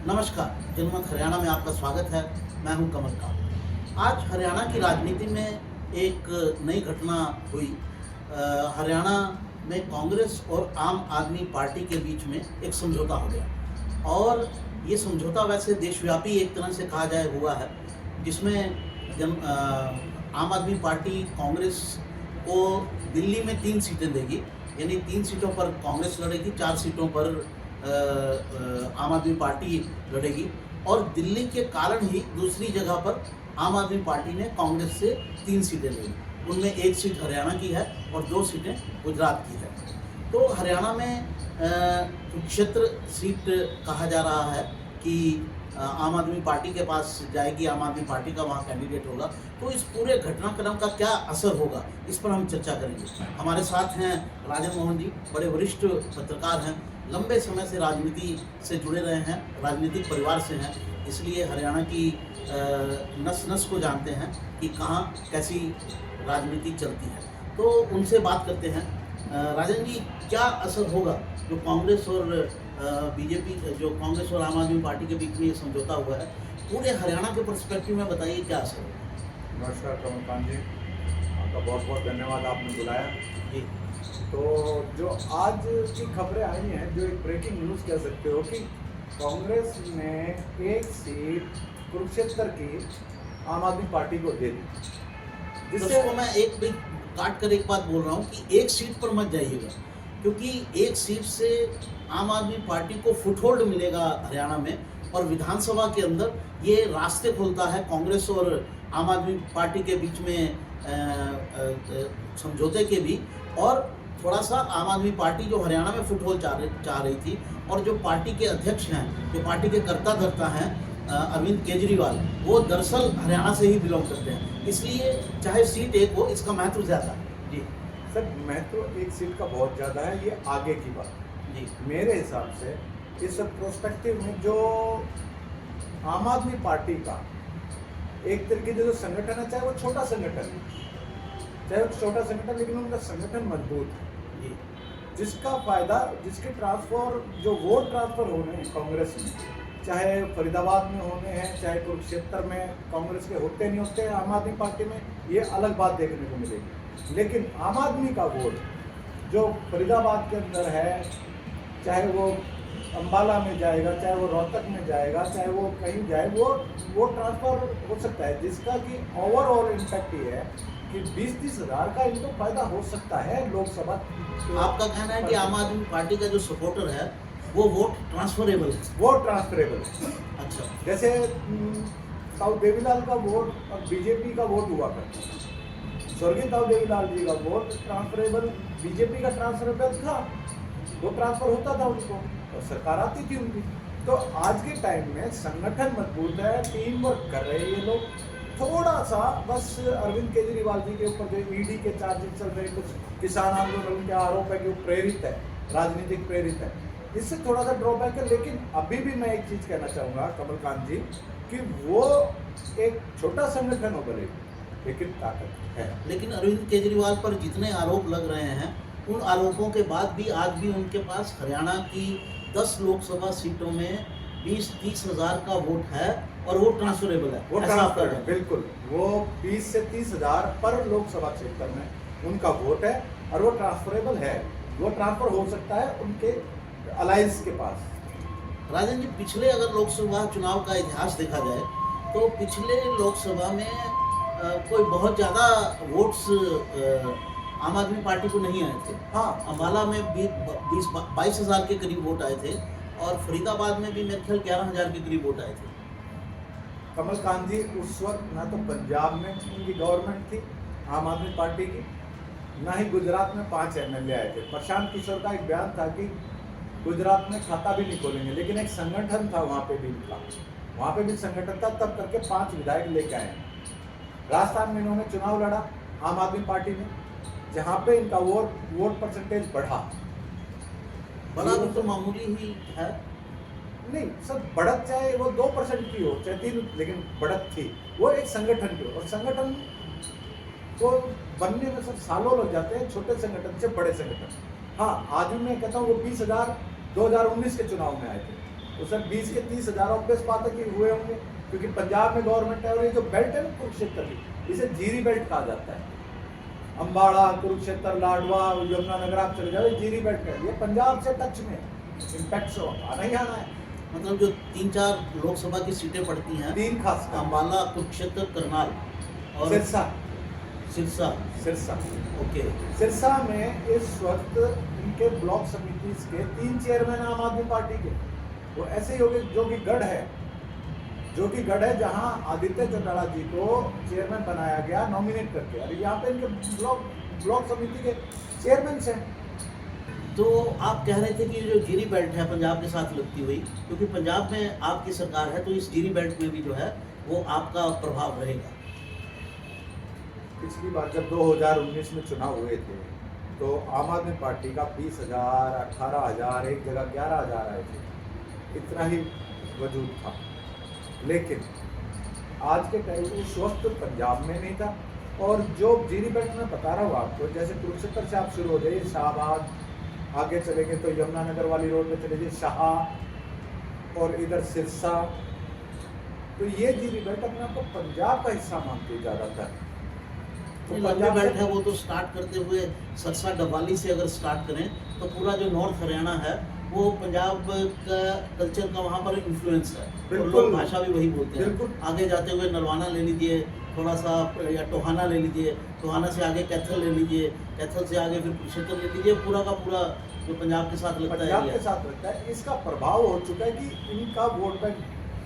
नमस्कार, जनमत हरियाणा में आपका स्वागत है। मैं हूं कमल कांत। आज हरियाणा की राजनीति में एक नई घटना हुई। हरियाणा में कांग्रेस और आम आदमी पार्टी के बीच में एक समझौता हो गया और ये समझौता वैसे देशव्यापी एक तरह से कहा जाए हुआ है, जिसमें आम आदमी पार्टी कांग्रेस को दिल्ली में 3 सीटें देगी, यानी 3 सीटों पर कांग्रेस लड़ेगी, 4 सीटों पर आम आदमी पार्टी लड़ेगी और दिल्ली के कारण ही दूसरी जगह पर आम आदमी पार्टी ने कांग्रेस से 3 सीटें ली। उनमें 1 सीट हरियाणा की है और 2 सीटें गुजरात की है। तो हरियाणा में क्षेत्र सीट कहा जा रहा है कि आम आदमी पार्टी के पास जाएगी, आम आदमी पार्टी का वहाँ कैंडिडेट होगा। तो इस पूरे घटनाक्रम का क्या असर होगा, इस पर हम चर्चा करेंगे। हमारे साथ हैं राजन मोहन जी, बड़े वरिष्ठ पत्रकार हैं, लंबे समय से राजनीति से जुड़े रहे हैं, राजनीतिक परिवार से हैं, इसलिए हरियाणा की नस नस को जानते हैं कि कहाँ कैसी राजनीति चलती है। तो उनसे बात करते हैं। राजन जी, क्या असर होगा जो कांग्रेस और बीजेपी, जो कांग्रेस और आम आदमी पार्टी के बीच में ये समझौता हुआ है, पूरे हरियाणा के पर्सपेक्टिव में बताइए क्या असर होगा। नमस्कार कमलकांत जी, आपका बहुत बहुत धन्यवाद, आपने बुलाया जी। तो जो आज की खबरें आई हैं, जो एक ब्रेकिंग न्यूज़ कह सकते हो कि कांग्रेस ने 1 सीट कुरुक्षेत्र की आम आदमी पार्टी को दे दी। जिससे मैं एक भी काट कर एक बात बोल रहा हूँ कि 1 सीट पर मत जाइएगा, क्योंकि 1 सीट से आम आदमी पार्टी को फुटहोल्ड मिलेगा हरियाणा में और विधानसभा के अंदर ये रास्ते खोलता है कांग्रेस और आम आदमी पार्टी के बीच में समझौते के भी। और थोड़ा सा आम आदमी पार्टी जो हरियाणा में फुटहोल्ड चाह रही थी, और जो पार्टी के अध्यक्ष हैं, जो पार्टी के कर्ता धर्ता हैं अरविंद केजरीवाल, वो दरअसल हरियाणा से ही बिलोंग करते हैं, इसलिए चाहे सीट एक हो, इसका महत्व ज़्यादा है जी। सर, महत्व 1 सीट का बहुत ज़्यादा है, ये आगे की बात जी। मेरे हिसाब से इस प्रोस्पेक्टिव में जो आम आदमी पार्टी का एक तरीके से जो संगठन है, चाहे वो छोटा संगठन है, लेकिन उनका संगठन मजबूत है जी, जिसका फायदा, जिसके ट्रांसफर, जो वोट ट्रांसफर होने हैं कांग्रेस में, चाहे फरीदाबाद में होने हैं, चाहे कुरुक्षेत्र में कांग्रेस के होते नहीं होते, आम आदमी पार्टी में ये अलग बात देखने को मिलेगी। लेकिन आम आदमी का वोट जो फरीदाबाद के अंदर है, चाहे वो अंबाला में जाएगा, चाहे वो रोहतक में जाएगा, चाहे वो कहीं जाए, वो ट्रांसफर हो सकता है, जिसका कि ओवरऑल इम्पैक्ट ये है कि 20-30 हज़ार का इनको फायदा हो सकता है लोकसभा। आपका कहना है कि आम आदमी पार्टी का जो सपोर्टर है वो वोट ट्रांसफरेबल है। अच्छा, जैसे ताऊ देवीलाल का वोट और बीजेपी का वोट हुआ करता था, स्वर्गीय ताऊ देवीलाल जी का वोट ट्रांसफरेबल, बीजेपी का ट्रांसफरेबल था, वो ट्रांसफर होता था उनको और सरकार आती थी उनकी। तो आज के टाइम में संगठन मजबूत है, टीम वर्क कर रहे हैं ये लोग। थोड़ा सा बस अरविंद केजरीवाल जी के ऊपर जो ईडी के चार्जेस चल रहे हैं, कुछ किसान आंदोलन के आरोप है कि वो प्रेरित है, राजनीतिक प्रेरित है, इससे थोड़ा सा ड्रॉबैक है। लेकिन अभी भी मैं एक चीज़ कहना चाहूँगा कमलकांत जी कि वो एक छोटा संगठन हो भले, लेकिन ताकत है। लेकिन अरविंद केजरीवाल पर जितने आरोप लग रहे हैं, उन आरोपों के बाद भी आज भी उनके पास हरियाणा की 10 लोकसभा सीटों में 20-30 हज़ार का वोट है और वो ट्रांसफरेबल है। वो ट्रांसफर है, बिल्कुल, वो 20 से 30 हज़ार पर लोकसभा क्षेत्र में उनका वोट है और वो ट्रांसफरेबल है, वो ट्रांसफर हो सकता है उनके अलायंस के पास। राजन जी, पिछले अगर लोकसभा चुनाव का इतिहास देखा जाए तो पिछले लोकसभा में कोई बहुत ज़्यादा वोट्स आम आदमी पार्टी को नहीं आए थे। हाँ, अम्बाला में 22 हज़ार के करीब वोट आए थे और फरीदाबाद में भी मेरे ख्याल 11 हज़ार के करीब वोट आए थे। कमलकांत जी, उस वक्त ना तो पंजाब में उनकी गवर्नमेंट थी आम आदमी पार्टी की, ना ही गुजरात में 5 MLA आए थे। प्रशांत किशोर का एक बयान था कि गुजरात में खाता भी नहीं खोलेंगे, लेकिन एक संगठन था वहाँ पे भी उनका, वहाँ पे भी संगठन था, तब करके 5 विधायक लेके आए। राजस्थान में इन्होंने चुनाव लड़ा आम आदमी पार्टी ने, जहाँ पे इनका वोट परसेंटेज बढ़ा तो मामूली ही है। नहीं सर, बढ़त चाहे वो 2% की हो, चाहे 3, लेकिन बढ़त थी। वो एक संगठन की, और संगठन को बनने में सब सालों लग जाते हैं, छोटे संगठन से बड़े संगठन। हाँ, आज भी मैं कहता हूँ वो 20,000 2019 के चुनाव में आए थे, तो सर 20 के 30 हजार ऑब्वियस बात है कि हुए होंगे, क्योंकि पंजाब में गवर्नमेंट है और ये जो बेल्ट है ना कुरुक्षेत्र की, इसे जीरी बेल्ट कहा जाता है। अम्बाड़ा, कुरुक्षेत्र, लाडवा, यमुनानगर आप चले जाओ, ये जीरी बेल्ट है, ये पंजाब से टच में इम्पैक्ट से आना ही आना है। मतलब जो 3-4 लोकसभा की सीटें पड़ती हैं, 3 खास अम्बाला, कुरुक्षेत्र, करनाल और सिरसा, सिरसा। सिरसा ओके। सिरसा में इस वक्त इनके ब्लॉक समिति के 3 चेयरमैन आम आदमी पार्टी के, वो ऐसे ही हो गए जो कि गढ़ है, जहां आदित्य चौटाला जी को चेयरमैन बनाया गया नॉमिनेट करके, अरे यहाँ पे इनके ब्लॉक समिति के चेयरमैन हैं। तो आप कह रहे थे कि जो जीरी बेल्ट है पंजाब के साथ लगती हुई, क्योंकि पंजाब में आपकी सरकार है, तो इस जीरी बेल्ट में भी जो है वो आपका प्रभाव रहेगा। पिछली बार जब 2019 में चुनाव हुए थे तो आम आदमी पार्टी का 20,000, 18,000, एक जगह 11,000 आए थे, इतना ही वजूद था। लेकिन आज के टाइम उस वक्त पंजाब में नहीं था। और जो जीरी बेल्ट में बता रहा हूँ आपको, जैसे कुरुक्षेत्र से आप शुरू हो जाइए, शाहबाद, आगे चले गए तो यमुनानगर वाली रोड पे चले जाइए, शाह और इधर सिरसा, तो ये जीरी बेल्ट अपने आप को पंजाब का हिस्सा मानती है ज़्यादातर। तो लंबी बेल्ट है वो तो स्टार्ट करते हुए सरसा डबवाली से अगर स्टार्ट करें तो पूरा जो नॉर्थ हरियाणा है वो पंजाब का कल्चर का वहाँ पर इन्फ्लुएंस है, और लोग भाषा भी वही बोलते हैं। आगे जाते हुए नरवाना ले लीजिए थोड़ा सा, या टोहाना ले लीजिए, टोहाना से आगे कैथल ले लीजिए, कैथल से आगे फिर कुरुक्षेत्र ले लीजिए, पूरा का पूरा जो पंजाब के साथ लगता है, पंजाब के साथ लगता है। इसका प्रभाव हो चुका है कि इनका वोट बैंक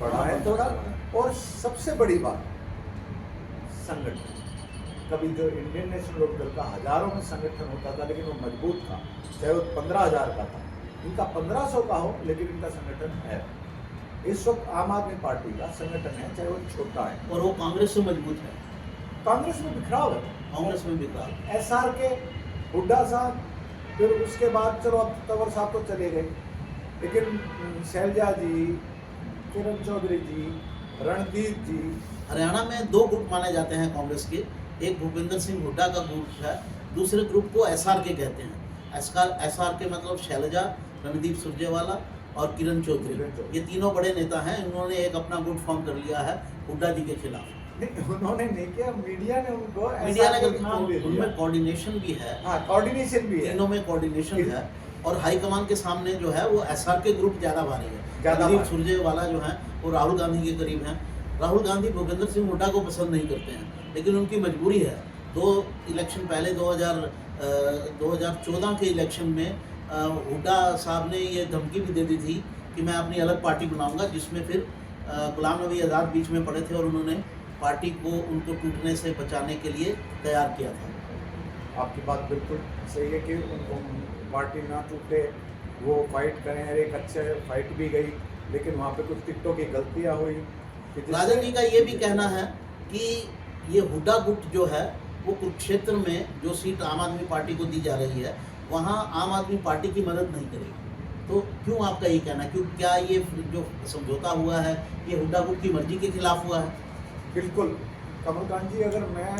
बढ़ा है थोड़ा। और सबसे बड़ी बात, संगठन। कभी जो इंडियन नेशनल लोकदल का हजारों में संगठन होता था, लेकिन वो मजबूत था, चाहे वो 15,000 का था, इनका 1500 का हो, लेकिन इनका संगठन है। इस वक्त आम आदमी पार्टी का संगठन है, चाहे वो छोटा है, और वो कांग्रेस से मजबूत है। कांग्रेस में बिखराव है, कांग्रेस में बिखराव। SR के हुड्डा साहब, फिर उसके बाद चलो अब तंवर साहब तो चले गए, लेकिन शैलजा जी, किरण चौधरी जी, रणदीप जी। हरियाणा में 2 ग्रुप माने जाते हैं कांग्रेस के, एक भूपेंद्र सिंह हुड्डा का ग्रुप है, दूसरे ग्रुप को SR के कहते हैं। SR के मतलब शैलजा, रणदीप सुरजेवाला और किरण चौधरी, ये तीनों बड़े नेता हैं। इन्होंने एक अपना गुट फॉर्म कर लिया है हुड्डा जी के खिलाफ। नहीं, उन्होंने नहीं किया, मीडिया ने उनको मीडिया ने नाम दे दिया। उनमें कोऑर्डिनेशन भी है, हाँ, कोऑर्डिनेशन भी है, तीनों में कोऑर्डिनेशन है। और हाईकमान के सामने जो है वो SR के ग्रुप ज़्यादा भारी है। ज़्यादा रणदीप सुरजेवाला जो है वो राहुल गांधी के करीब हैं। राहुल गांधी भूपेंद्र सिंह हुड्डा को पसंद नहीं करते हैं, लेकिन उनकी मजबूरी है। 2 इलेक्शन पहले 2014 के इलेक्शन में हुड्डा साहब ने ये धमकी भी दे दी थी कि मैं अपनी अलग पार्टी बनाऊंगा, जिसमें फिर गुलाम नबी आज़ाद बीच में पड़े थे और उन्होंने पार्टी को उनको टूटने से बचाने के लिए तैयार किया था। आपकी बात बिल्कुल सही है कि उनको पार्टी ना टूटे, वो फाइट करें। एक अच्छे फाइट भी गई, लेकिन वहाँ पे कुछ टिकटों की गलतियाँ हुई। राजन जी का ये भी कहना है कि ये हुड्डा गुट जो है वो कुरुक्षेत्र में जो सीट आम आदमी पार्टी को दी जा रही है, वहाँ आम आदमी पार्टी की मदद नहीं करेगी। तो क्यों आपका ये कहना है, क्यों क्या ये जो समझौता हुआ है ये हुड्डा गुट की मर्जी के खिलाफ हुआ है? बिल्कुल कमलकांत जी, अगर मैं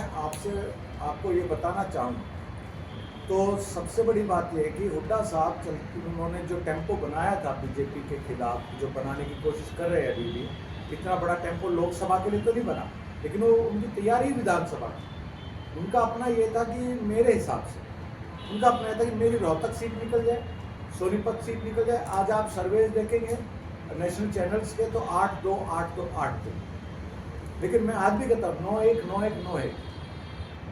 आपको ये बताना चाहूँ तो सबसे बड़ी बात यह है कि हुड्डा साहब उन्होंने जो टेम्पो बनाया था बीजेपी के खिलाफ, जो बनाने की कोशिश कर रहे हैं अभी भी, इतना बड़ा टेम्पो लोकसभा के लिए तो नहीं बना, लेकिन वो उनकी तैयारी विधानसभा की। उनका अपना ये था कि मेरे हिसाब से उनका अपना ये था कि मेरी रोहतक सीट निकल जाए, सोनीपत सीट निकल जाए। आज आप सर्वे देखेंगे नेशनल चैनल्स के तो 8-2, 8-2, 8-2, लेकिन मैं आज भी कहता हूँ 9-1, 9-1, 9-1,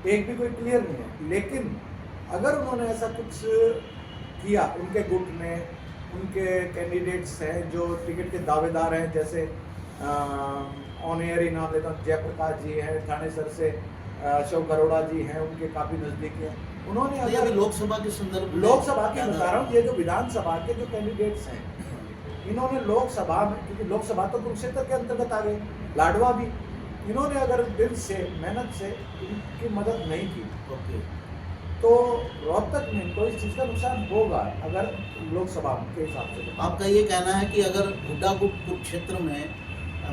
एक भी कोई क्लियर नहीं है। लेकिन अगर उन्होंने ऐसा कुछ किया, उनके गुट ने, उनके कैंडिडेट्स हैं जो टिकट के दावेदार हैं, जैसे ऑन एयर ही नाम लेता हूँ, जयप्रकाश जी हैं, थानेसर से अशोक अरोड़ा जी हैं, उनके काफ़ी नज़दीकी हैं। उन्होंने अगर लोकसभा के संदर्भ में लोकसभा की बता रहा हूँ, ये जो विधानसभा के जो कैंडिडेट्स हैं, इन्होंने लोकसभा में, क्योंकि लोकसभा तो कुरुक्षेत्र के अंतर्गत आ गई, लाडवा भी, इन्होंने अगर दिल से, मेहनत से इनकी मदद नहीं की तो रोहतक में इनको इस चीज़ का नुकसान होगा अगर लोकसभा के हिसाब से। आपका ये कहना है कि अगर हुड्डा गुट कुरुक्षेत्र में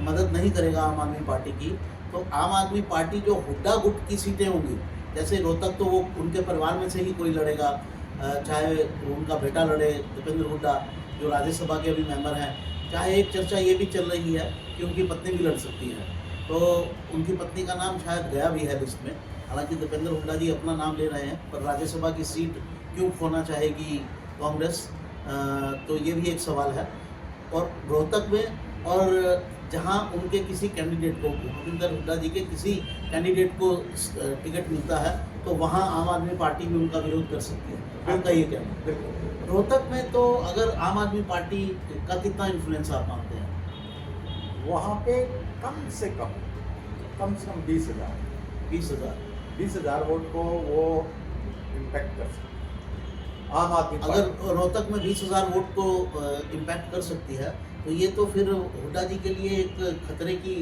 मदद नहीं करेगा आम आदमी पार्टी की, तो आम आदमी पार्टी जो हुड्डा गुट की सीटें होंगी, जैसे रोहतक तो वो उनके परिवार में से ही कोई लड़ेगा, चाहे उनका बेटा लड़े, दीपेंद्र हुड्डा जो राज्यसभा के अभी मेंबर हैं, चाहे एक चर्चा ये भी चल रही है कि उनकी पत्नी भी लड़ सकती है, तो उनकी पत्नी का नाम शायद गया भी है लिस्ट में। हालांकि दीपेंद्र हुड्डा जी अपना नाम ले रहे हैं, पर राज्यसभा की सीट क्यों खोना चाहेगी कांग्रेस, तो ये भी एक सवाल है। और रोहतक में और जहां उनके किसी कैंडिडेट को, भूपेंद्र हुड्डा जी के किसी कैंडिडेट को टिकट मिलता है, तो वहां आम आदमी पार्टी भी उनका विरोध कर सकती है। आपका ये कहना है? रोहतक में तो अगर आम आदमी पार्टी का कितना इन्फ्लुएंस आप मानते हैं? वहाँ पे कम से कम 20,000 20,000 वोट को वो इम्पैक्ट कर सकते हैं। आम आदमी अगर रोहतक में 20,000 वोट को इम्पैक्ट कर सकती है, तो ये तो फिर हुड्डा जी के लिए एक खतरे की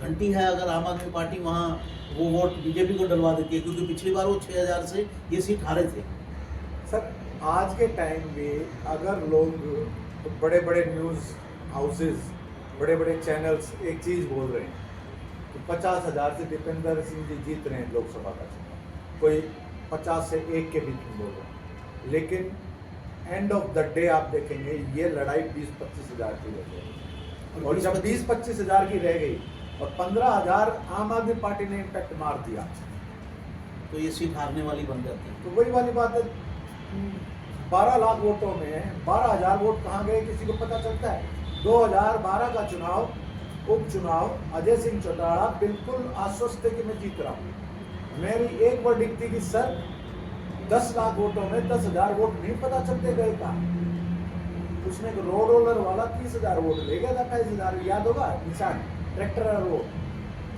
घंटी है अगर आम आदमी पार्टी वहाँ वो वोट बीजेपी को डलवा देती है, क्योंकि पिछली बार वो 6,000 से ये सीट हारे थे। सर आज के टाइम में अगर लोग बड़े बड़े न्यूज़ हाउसेस, बड़े बड़े चैनल्स एक चीज़ बोल रहे हैं कि 50,000 से दीपेंद्र सिंह जी जीत रहे हैं लोकसभा का चुनाव, कोई 50 से 1 के बीच में बोल रहे हैं, लेकिन एंड ऑफ द डे आप देखेंगे ये लड़ाई 20-25 हज़ार की रह गई। और जब 20-25 हज़ार की रह गई और 15,000 आम आदमी पार्टी ने इम्पैक्ट मार दिया, तो ये सीट हारने वाली बन जाती है। तो वही वाली बात है, 12 लाख वोटों में 12,000 वोट कहाँ गए किसी को पता चलता है। 2012 का चुनाव, उपचुनाव, अजय सिंह चौटाला बिल्कुल आश्वस्त थे कि मैं जीत रहा हूँ। मेरी एक वर्डिक्ट थी कि सर 10 लाख वोटों में 10,000 वोट नहीं पता चलते गए का। उसमें एक रोड रोलर वाला 30,000 वोट ले गया था, 28,000 याद होगा, निशान ट्रैक्टर और वो।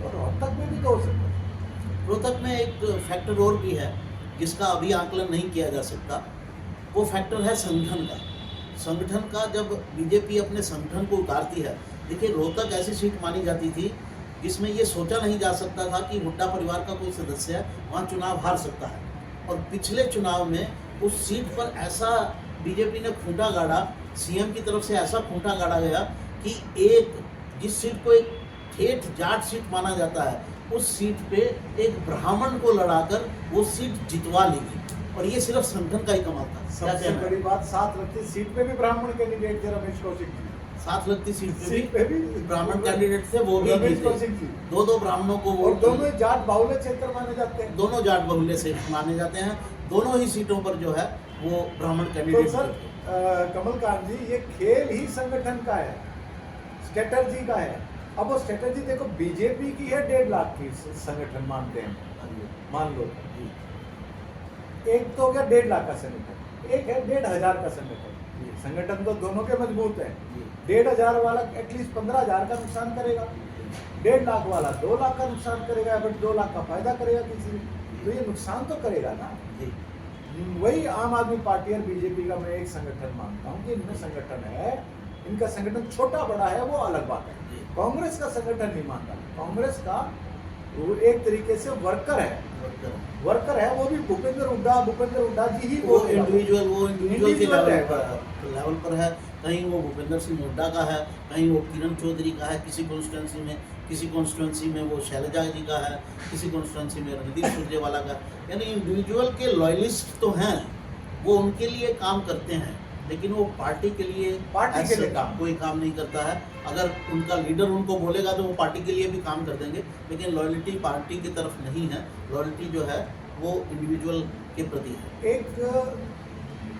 तो रोहतक में भी तो हो सकता है। रोहतक में एक फैक्टर और भी है जिसका अभी आकलन नहीं किया जा सकता, वो फैक्टर है संगठन का। संगठन का जब बीजेपी अपने संगठन को उतारती है, देखिए रोहतक ऐसी सीट मानी जाती थी जिसमें ये सोचा नहीं जा सकता था कि हुड्डा परिवार का कोई सदस्य है वहाँ चुनाव हार सकता है। और पिछले चुनाव में उस सीट पर ऐसा बीजेपी ने खूंटा गाड़ा, सीएम की तरफ से ऐसा खूंटा गाड़ा गया कि एक जिस सीट को एक ठेठ जाट सीट माना जाता है, उस सीट पे एक ब्राह्मण को लड़ाकर वो सीट जितवा ली गई। और ये सिर्फ संगठन का ही कमाल था। सबसे बड़ी बात, 7 लगती सीट पे भी ब्राह्मण कैंडिडेट थे रमेश कौशिक जी। 7 लगती सीट पे भी ब्राह्मण कैंडिडेट थे, वो भी रमेश कौशिक जी। दो ब्राह्मणों को और दोनों जाट बाहुल्य क्षेत्र माने जाते हैं। दोनों जाट बाहुल्य से माने जाते हैं। दोनों ही सीटों पर जो है वो ब्राह्मण कैंडिडेट। तो सर कमलकांत जी, ये खेल ही संगठन का है, स्ट्रेटर्जी का है। अब वो स्ट्रेटर्जी देखो, बीजेपी की है 1.5 लाख की संगठन मानते हैं, मान लो। एक तो हो गया 1.5 लाख का संगठन, एक है 1,500 का संगठन। संगठन तो दोनों के मजबूत है। 1,500 वाला एटलीस्ट 15,000 का नुकसान करेगा, 1.5 लाख वाला 2 लाख का नुकसान करेगा, बट 2 लाख का फायदा करेगा किसी, तो ये नुकसान तो करेगा ना। वही आम आदमी पार्टी और बीजेपी का मैं एक संगठन मानता हूँ कि इनमें संगठन है, इनका संगठन छोटा बड़ा है वो अलग बात है। कांग्रेस का संगठन नहीं मानता। कांग्रेस का वो एक तरीके से वर्कर है, वो भी भूपेंद्र हुड्डा जी ही वो इंडिविजुअल के लेवल पर है। कहीं वो भूपेंद्र सिंह हुड्डा का है, कहीं वो किरण चौधरी का है, किसी कॉन्स्टिट्यूंसी में वो शैलजा जी का है, किसी कॉन्स्टिट्यूंसी में रणदीप सुरजेवाला का। यानी इंडिविजुअल के लॉयलिस्ट तो हैं, वो उनके लिए काम करते हैं, लेकिन वो पार्टी के लिए कोई काम नहीं करता है। अगर उनका लीडर उनको बोलेगा तो वो पार्टी के लिए भी काम कर देंगे, लेकिन लॉयल्टी पार्टी की तरफ नहीं है। लॉयल्टी जो है वो इंडिविजुअल के प्रति है। एक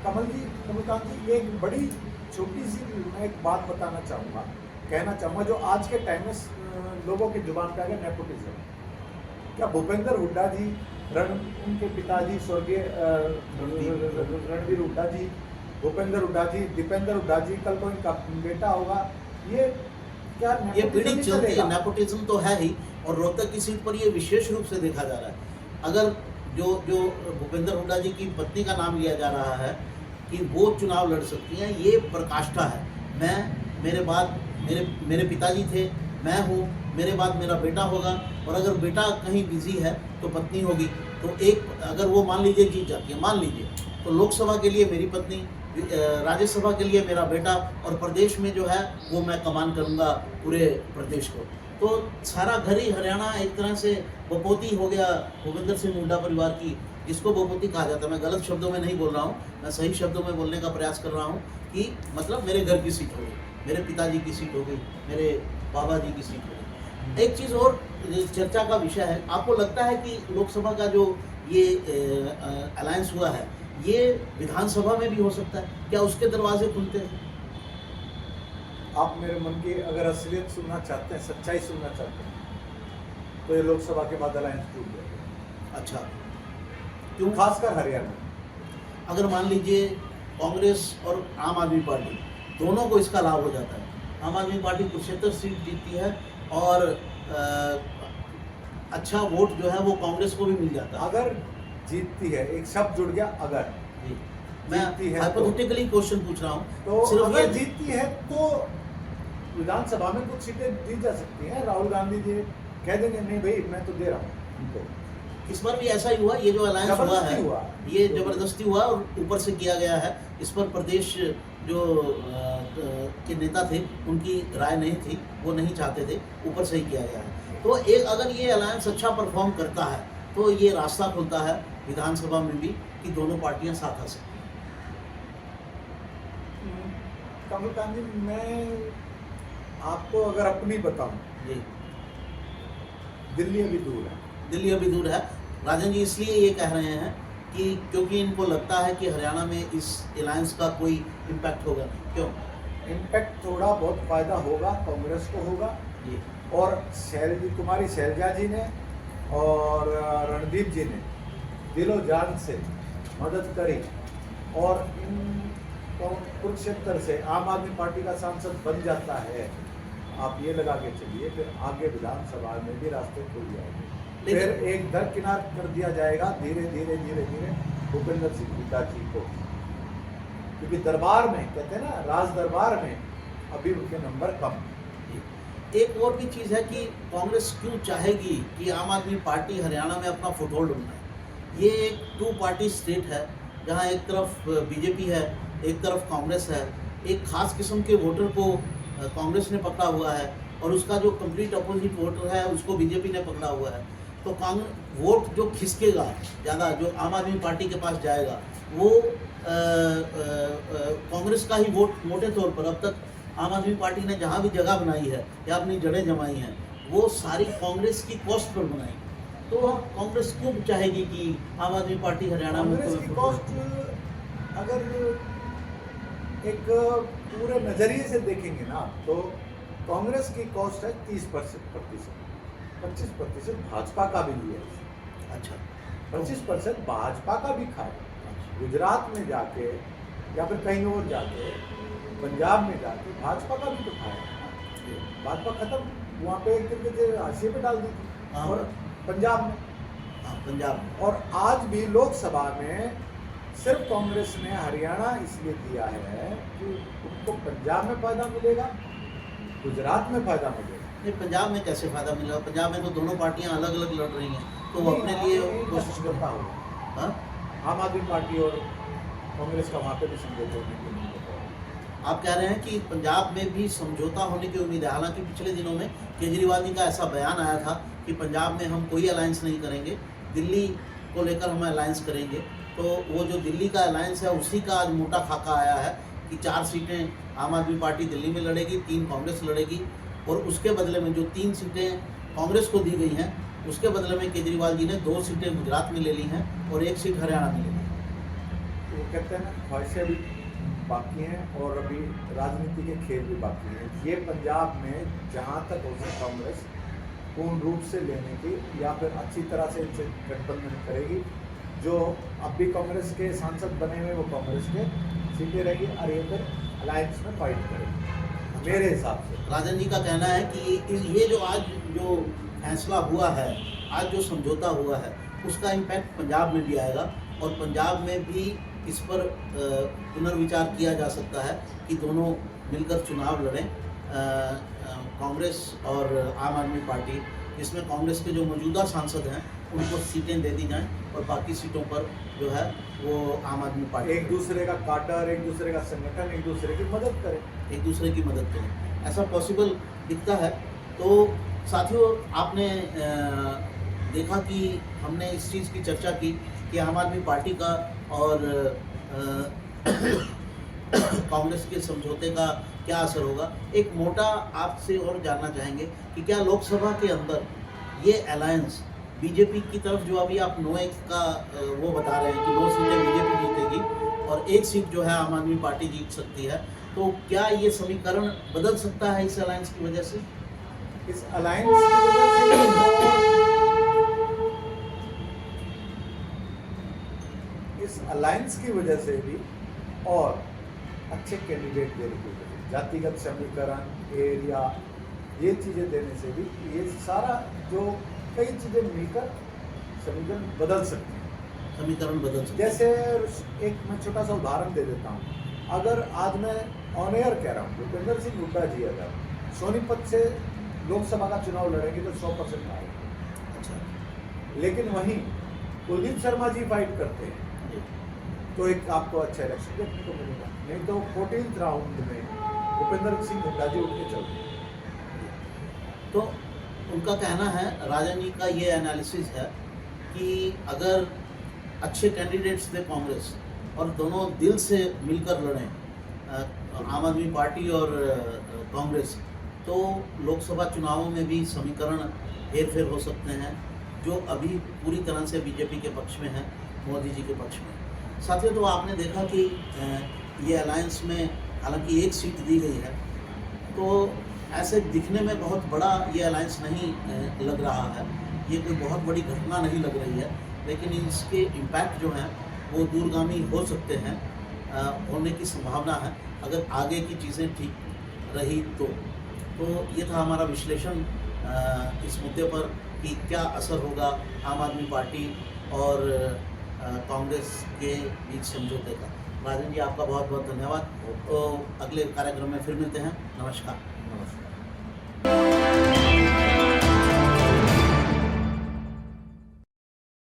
कमलकांत जी, एक बड़ी छोटी सी मैं एक बात बताना चाहूँगा, कहना चाहूँगा, जो आज के टाइम में लोगों की जुबान पे आ गया, नेपोटिज्म। क्या भूपेंद्र हुड्डा जी, उनके पिताजी स्वर्गीय रणवीर हुड्डा जी, भूपेंद्र हुड्डा जी, दीपेंद्र हुड्डा जी, कल को इनका बेटा होगा, ये क्या ये पीढ़ी चलती है। नेपोटिज्म तो है ही, और रोहतक की सीट पर ये विशेष रूप से देखा जा रहा है। अगर जो भूपेंद्र हुड्डा जी की पत्नी का नाम लिया जा रहा है कि वो चुनाव लड़ सकती हैं, ये प्रकाष्ठा है। मेरे पिताजी थे, मैं हूँ, मेरे बाद मेरा बेटा होगा, और अगर बेटा कहीं बिजी है तो पत्नी होगी। तो एक अगर वो मान लीजिए जीत जाती है, मान लीजिए, तो लोकसभा के लिए मेरी पत्नी, राज्यसभा के लिए मेरा बेटा, और प्रदेश में जो है वो मैं कमान करूँगा पूरे प्रदेश को। तो सारा घर ही हरियाणा एक तरह से बपोती हो गया भूपेंद्र सिंह हुड्डा परिवार की। जिसको बहुमती कहा जाता है, मैं गलत शब्दों में नहीं बोल रहा हूँ, मैं सही शब्दों में बोलने का प्रयास कर रहा हूँ कि मतलब मेरे घर की सीट हो गई, मेरे पिताजी की सीट हो गई, मेरे बाबा जी की सीट हो गई। एक चीज़ और चर्चा का विषय है, आपको लगता है कि लोकसभा का जो ये अलायंस हुआ है ये विधानसभा में भी हो सकता है, क्या उसके दरवाजे खुलते हैं? आप मेरे मन की अगर असलियत सुनना चाहते हैं, सच्चाई सुनना चाहते हैं, तो ये लोकसभा के बाद अलायंस टूट जाएगा। अच्छा, क्यों? खासकर हरियाणा। अगर मान लीजिए कांग्रेस और आम आदमी पार्टी दोनों को इसका लाभ हो जाता है, आम आदमी पार्टी कुरुक्षेत्र सीट जीतती है और अच्छा वोट जो है वो कांग्रेस को भी मिल जाता है। अगर जीतती है, एक शब्द जुड़ गया अगर, जी, मैं जीतती है हाइपोथेटिकली क्वेश्चन पूछ रहा हूँ, तो सिर्फ अगर ये जीतती है तो विधानसभा में कुछ सीटें दी जा सकती हैं। राहुल गांधी जी कह देंगे नहीं भाई मैं तो दे रहा हूँ उनको। इस बार भी ऐसा ही हुआ, ये जो अलायंस हुआ जबरदस्ती है हुआ। ये जबरदस्ती हुआ और ऊपर से किया गया है। इस पर प्रदेश जो के नेता थे उनकी राय नहीं थी, वो नहीं चाहते थे, ऊपर से ही किया गया है। तो एक अगर ये अलायंस अच्छा परफॉर्म करता है तो ये रास्ता खुलता है विधानसभा में भी कि दोनों पार्टियां साथ आ सकती हैं। कमलकांत जी, मैं आपको अगर अपनी बताऊं, जी, दिल्ली अभी दूर है। दिल्ली अभी दूर है। राजन जी इसलिए ये कह रहे हैं कि क्योंकि इनको लगता है कि हरियाणा में इस अलायंस का कोई इम्पैक्ट होगा नहीं। क्यों? इम्पैक्ट थोड़ा बहुत फायदा होगा, कांग्रेस को होगा। जी, और कुमारी शैलजा जी ने और रणदीप जी ने दिलो जान से मदद करी और इन कुरुक्षेत्र से आम आदमी पार्टी का सांसद बन जाता है, आप ये लगा के चलिए फिर आगे विधानसभा में भी रास्ते खुल जाएंगे। फिर एक दरकिनार कर दिया जाएगा धीरे धीरे धीरे धीरे भूपेंद्र सिंह हुड्डा जी को, क्योंकि दरबार में कहते हैं ना, राज दरबार में अभी उनके नंबर कम। एक और भी चीज़ है कि कांग्रेस क्यों चाहेगी कि आम आदमी पार्टी हरियाणा में अपना फुटहोल्ड बनाए। ये एक टू पार्टी स्टेट है जहाँ एक तरफ बीजेपी है, एक तरफ कांग्रेस है। एक खास किस्म के वोटर को कांग्रेस ने पकड़ा हुआ है और उसका जो कंप्लीट अपोजिट वोटर है उसको बीजेपी ने पकड़ा हुआ है। तो वोट जो खिसकेगा ज़्यादा, जो आम आदमी पार्टी के पास जाएगा, वो कांग्रेस का ही वोट मोटे तौर पर अब तक आम आदमी पार्टी ने जहाँ भी जगह बनाई है या अपनी जड़ें जमाई हैं वो सारी कांग्रेस की कॉस्ट पर बनाई। तो कांग्रेस क्यों चाहेगी कि आम आदमी पार्टी हरियाणा में कांग्रेस की कॉस्ट अगर एक पूरे नजरिए से देखेंगे ना तो कांग्रेस की कॉस्ट है 30%, 25% भाजपा का भी लिया है। अच्छा, 25% भाजपा का भी खाया। गुजरात में जाके या फिर कहीं और जाके, पंजाब में जाके भाजपा का भी तो खाया। भाजपा खत्म, वहाँ पे एक तरीके से हाशिए पे डाल दी थी। और पंजाब में, पंजाब में, और आज भी लोकसभा में सिर्फ कांग्रेस ने हरियाणा इसलिए दिया है कि उनको पंजाब में फायदा मिलेगा, गुजरात में फायदा मिलेगा। नहीं, पंजाब में कैसे फायदा मिलेगा? पंजाब में तो दोनों पार्टियां अलग अलग लड़ रही हैं, तो वो अपने लिए कोशिश करता होगा। हाँ? आम आदमी पार्टी और कांग्रेस का वहाँ पे भी समझौता होने की उम्मीद है। आप कह रहे हैं कि पंजाब में भी समझौता होने की उम्मीद है। हालांकि पिछले दिनों में केजरीवाल जी का ऐसा बयान आया था कि पंजाब में हम कोई अलायंस नहीं करेंगे, दिल्ली को लेकर हम अलायंस करेंगे। तो वो जो दिल्ली का अलायंस है उसी का आज मोटा खाका आया है कि 4 सीटें आम आदमी पार्टी दिल्ली में लड़ेगी, 3 कांग्रेस लड़ेगी, और उसके बदले में जो 3 सीटें कांग्रेस को दी गई हैं उसके बदले में केजरीवाल जी ने 2 सीटें गुजरात में ले ली हैं और 1 सीट हरियाणा में ले ली है। वो कहते हैं ना, ख्वाहिशें भी बाकी हैं और अभी राजनीति के खेल भी बाकी हैं। ये पंजाब में जहाँ तक हो सके कांग्रेस पूर्ण रूप से लेने की या फिर अच्छी तरह से इनसे गठबंधन करेगी। जो अब भी कांग्रेस के सांसद बने हुए वो कांग्रेस के सीटें रहेगी और ये फिर अलायंस में फाइट करेगी मेरे हिसाब से। राजन जी का कहना है कि ये जो आज जो फैसला हुआ है, आज जो समझौता हुआ है, उसका इम्पैक्ट पंजाब में भी आएगा और पंजाब में भी इस पर पुनर्विचार किया जा सकता है कि दोनों मिलकर चुनाव लड़ें, कांग्रेस और आम आदमी पार्टी, जिसमें कांग्रेस के जो मौजूदा सांसद हैं उनको सीटें दे दी जाएं और बाकी सीटों पर जो है वो आम आदमी पार्टी एक दूसरे का काडर, एक दूसरे का संगठन, एक दूसरे की मदद करें, एक दूसरे की मदद करें, ऐसा पॉसिबल दिखता है। तो साथियों, आपने देखा कि हमने इस चीज़ की चर्चा की कि आम आदमी पार्टी का और कांग्रेस के समझौते का क्या असर होगा। एक मोटा आपसे और जानना चाहेंगे कि क्या लोकसभा के अंदर ये अलायंस बीजेपी की तरफ, जो अभी आप 9-1 का वो बता रहे हैं कि 9 सीटें बीजेपी जीतेगी और 1 सीट जो है आम आदमी पार्टी जीत सकती है, तो क्या ये समीकरण बदल सकता है इस अलायंस की वजह से? इस अलायंस की वजह से इस अलायंस की वजह से भी और अच्छे कैंडिडेट देने की वजह से, जातिगत समीकरण, एरिया, ये चीज़ें देने से भी ये सारा जो कई चीज़ें मिलकर समीकरण बदल सकते हैं। समीकरण बदल सकते हैं। जैसे एक मैं छोटा सा उदाहरण दे देता हूँ। अगर आज मैं ऑन एयर कह रहा हूँ भूपेंद्र सिंह हुड्डा जी अगर सोनीपत से लोकसभा का चुनाव लड़ेंगे तो 100% आएगा। अच्छा, लेकिन वहीं कुलदीप शर्मा जी फाइट करते हैं तो एक आपको अच्छा इलेक्शन देखने को मिलेगा। नहीं तो 14th राउंड में भूपेंद्र सिंह हुड्डा जी उठ के चलते हैं। तो उनका कहना है, राजन जी का ये एनालिसिस है कि अगर अच्छे कैंडिडेट्स थे कांग्रेस और दोनों दिल से मिलकर लड़ें आम आदमी पार्टी और कांग्रेस, तो लोकसभा चुनावों में भी समीकरण हेर-फेर हो सकते हैं, जो अभी पूरी तरह से बीजेपी के पक्ष में है, मोदी जी के पक्ष में। साथियों, तो आपने देखा कि ये अलायंस में हालांकि 1 सीट दी गई है, तो ऐसे दिखने में बहुत बड़ा ये अलायंस नहीं लग रहा है, ये कोई बहुत बड़ी घटना नहीं लग रही है, लेकिन इसके इम्पैक्ट जो हैं वो दूरगामी हो सकते हैं, होने की संभावना है अगर आगे की चीज़ें ठीक रही तो। ये था हमारा विश्लेषण इस मुद्दे पर कि क्या असर होगा आम आदमी पार्टी और कांग्रेस के बीच समझौते का। राजन जी, आपका बहुत बहुत धन्यवाद। तो अगले कार्यक्रम में फिर मिलते हैं। नमस्कार। नमस्कार।